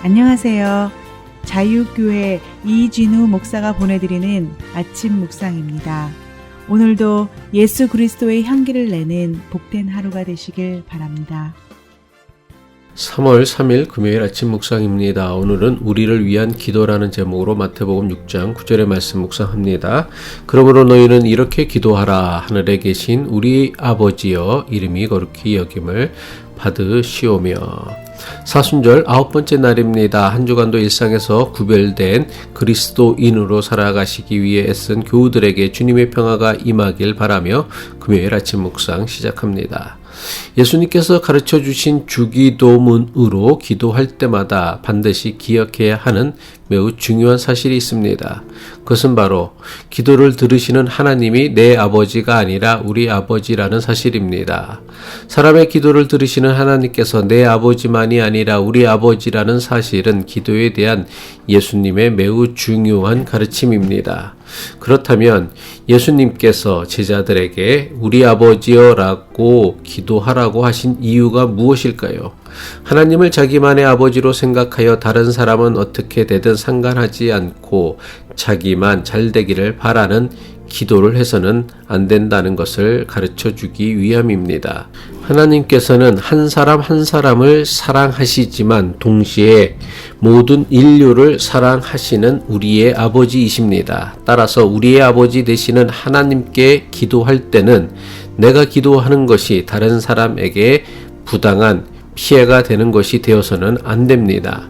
안녕하세요. 자유교회 이진우 목사가 보내드리는 아침 묵상입니다. 오늘도 예수 그리스도의 향기를 내는 복된 하루가 되시길 바랍니다. 3월 3일 금요일 아침 묵상입니다. 오늘은 우리를 위한 기도라는 제목으로 마태복음 6장 9절의 말씀 묵상합니다. 그러므로 너희는 이렇게 기도하라. 하늘에 계신 우리 아버지여 이름이 거룩히 여김을 받으시오며. 사순절 9번째 날입니다. 한 주간도 일상에서 구별된 그리스도인으로 살아가시기 위해 애쓴 교우들에게 주님의 평화가 임하길 바라며 금요일 아침 묵상 시작합니다. 예수님께서 가르쳐 주신 주기도문으로 기도할 때마다 반드시 기억해야 하는 매우 중요한 사실이 있습니다. 그것은 바로 기도를 들으시는 하나님이 내 아버지가 아니라 우리 아버지라는 사실입니다. 사람의 기도를 들으시는 하나님께서 내 아버지만이 아니라 우리 아버지라는 사실은 기도에 대한 예수님의 매우 중요한 가르침입니다. 그렇다면 예수님께서 제자들에게 우리 아버지여 라고 기도하라고 하신 이유가 무엇일까요? 하나님을 자기만의 아버지로 생각하여 다른 사람은 어떻게 되든 상관하지 않고 자기만 잘 되기를 바라는 기도를 해서는 안 된다는 것을 가르쳐 주기 위함입니다. 하나님께서는 한 사람 한 사람을 사랑하시지만 동시에 모든 인류를 사랑하시는 우리의 아버지이십니다. 따라서 우리의 아버지 되시는 하나님께 기도할 때는 내가 기도하는 것이 다른 사람에게 부당한 피해가 되는 것이 되어서는 안 됩니다.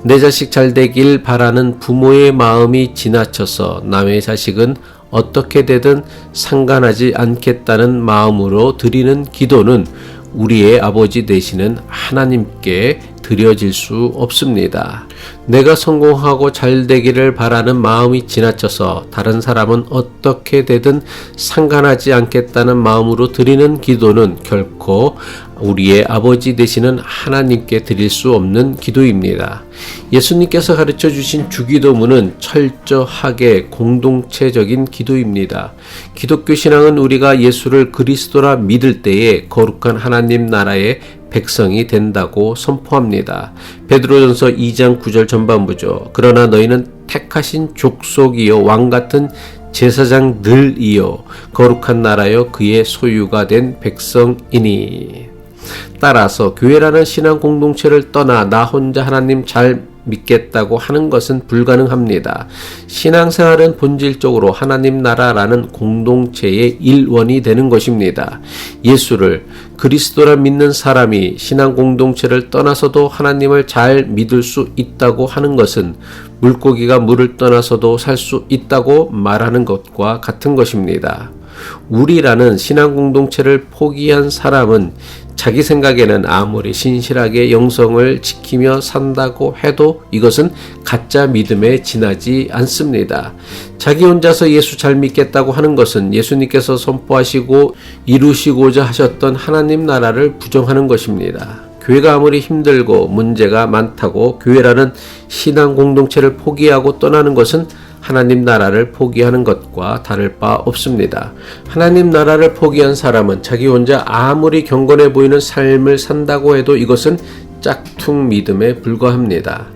내 자식 잘 되길 바라는 부모의 마음이 지나쳐서 남의 자식은 어떻게 되든 상관하지 않겠다는 마음으로 드리는 기도는 우리의 아버지 되시는 하나님께 드려질 수 없습니다. 내가 성공하고 잘 되기를 바라는 마음이 지나쳐서 다른 사람은 어떻게 되든 상관하지 않겠다는 마음으로 드리는 기도는 결코 우리의 아버지 되시는 하나님께 드릴 수 없는 기도입니다. 예수님께서 가르쳐 주신 주기도문은 철저하게 공동체적인 기도입니다. 기독교 신앙은 우리가 예수를 그리스도라 믿을 때에 거룩한 하나님 나라의 백성이 된다고 선포합니다. 베드로전서 2장 9절 전반부죠. 그러나 너희는 택하신 족속이요 왕같은 제사장들이요 거룩한 나라여 그의 소유가 된 백성이니. 따라서 교회라는 신앙 공동체를 떠나 나 혼자 하나님 잘 믿겠다고 하는 것은 불가능합니다. 신앙생활은 본질적으로 하나님 나라라는 공동체의 일원이 되는 것입니다. 예수를 그리스도라 믿는 사람이 신앙 공동체를 떠나서도 하나님을 잘 믿을 수 있다고 하는 것은 물고기가 물을 떠나서도 살 수 있다고 말하는 것과 같은 것입니다. 우리라는 신앙 공동체를 포기한 사람은 자기 생각에는 아무리 신실하게 영성을 지키며 산다고 해도 이것은 가짜 믿음에 지나지 않습니다. 자기 혼자서 예수 잘 믿겠다고 하는 것은 예수님께서 선포하시고 이루시고자 하셨던 하나님 나라를 부정하는 것입니다. 교회가 아무리 힘들고 문제가 많다고 교회라는 신앙 공동체를 포기하고 떠나는 것은 하나님 나라를 포기하는 것과 다를 바 없습니다. 하나님 나라를 포기한 사람은 자기 혼자 아무리 경건해 보이는 삶을 산다고 해도 이것은 짝퉁 믿음에 불과합니다.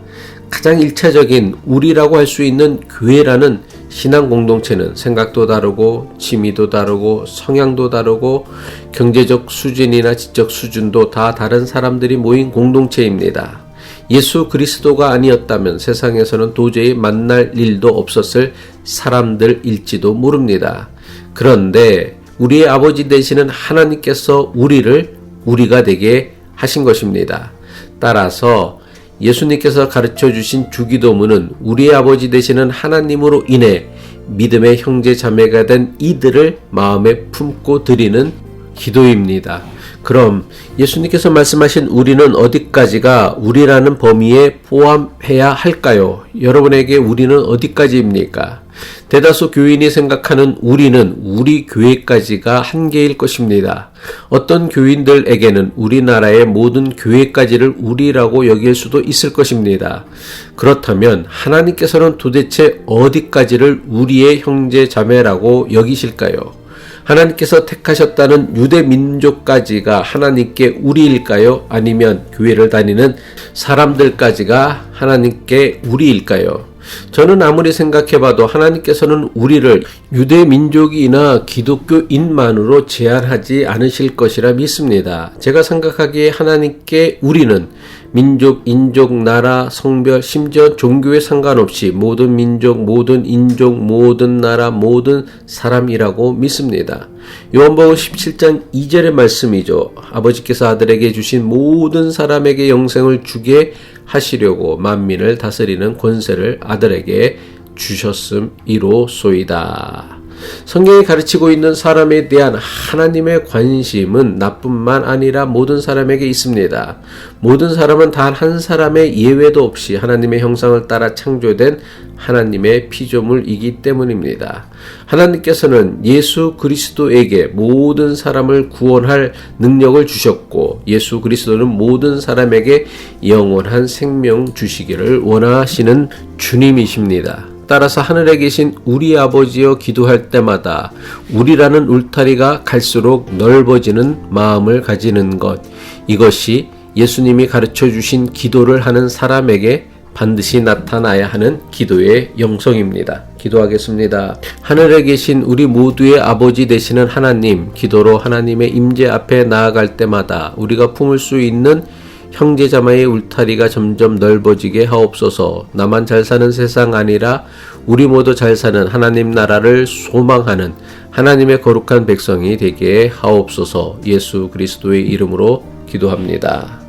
가장 일차적인 우리라고 할 수 있는 교회라는 신앙 공동체는 생각도 다르고 취미도 다르고 성향도 다르고 경제적 수준이나 지적 수준도 다 다른 사람들이 모인 공동체입니다. 예수 그리스도가 아니었다면 세상에서는 도저히 만날 일도 없었을 사람들일지도 모릅니다. 그런데 우리의 아버지 되시는 하나님께서 우리를 우리가 되게 하신 것입니다. 따라서 예수님께서 가르쳐 주신 주기도문은 우리의 아버지 되시는 하나님으로 인해 믿음의 형제 자매가 된 이들을 마음에 품고 드리는 기도입니다. 그럼 예수님께서 말씀하신 우리는 어디까지가 우리라는 범위에 포함해야 할까요? 여러분에게 우리는 어디까지입니까? 대다수 교인이 생각하는 우리는 우리 교회까지가 한계일 것입니다. 어떤 교인들에게는 우리나라의 모든 교회까지를 우리라고 여길 수도 있을 것입니다. 그렇다면 하나님께서는 도대체 어디까지를 우리의 형제 자매라고 여기실까요? 하나님께서 택하셨다는 유대 민족까지가 하나님께 우리일까요? 아니면 교회를 다니는 사람들까지가 하나님께 우리일까요? 저는 아무리 생각해봐도 하나님께서는 우리를 유대 민족이나 기독교인만으로 제한하지 않으실 것이라 믿습니다. 제가 생각하기에 하나님께 우리는 민족, 인종, 나라, 성별, 심지어 종교에 상관없이 모든 민족, 모든 인종, 모든 나라, 모든 사람이라고 믿습니다. 요한복음 17장 2절의 말씀이죠. 아버지께서 아들에게 주신 모든 사람에게 영생을 주게 하시려고 만민을 다스리는 권세를 아들에게 주셨음이로소이다. 성경이 가르치고 있는 사람에 대한 하나님의 관심은 나뿐만 아니라 모든 사람에게 있습니다. 모든 사람은 단 한 사람의 예외도 없이 하나님의 형상을 따라 창조된 하나님의 피조물이기 때문입니다. 하나님께서는 예수 그리스도에게 모든 사람을 구원할 능력을 주셨고 예수 그리스도는 모든 사람에게 영원한 생명 주시기를 원하시는 주님이십니다. 따라서 하늘에 계신 우리 아버지여 기도할 때마다 우리라는 울타리가 갈수록 넓어지는 마음을 가지는 것, 이것이 예수님이 가르쳐 주신 기도를 하는 사람에게 반드시 나타나야 하는 기도의 영성입니다. 기도하겠습니다. 하늘에 계신 우리 모두의 아버지 되시는 하나님, 기도로 하나님의 임재 앞에 나아갈 때마다 우리가 품을 수 있는 형제자매의 울타리가 점점 넓어지게 하옵소서. 나만 잘 사는 세상 아니라 우리 모두 잘 사는 하나님 나라를 소망하는 하나님의 거룩한 백성이 되게 하옵소서. 예수 그리스도의 이름으로 기도합니다.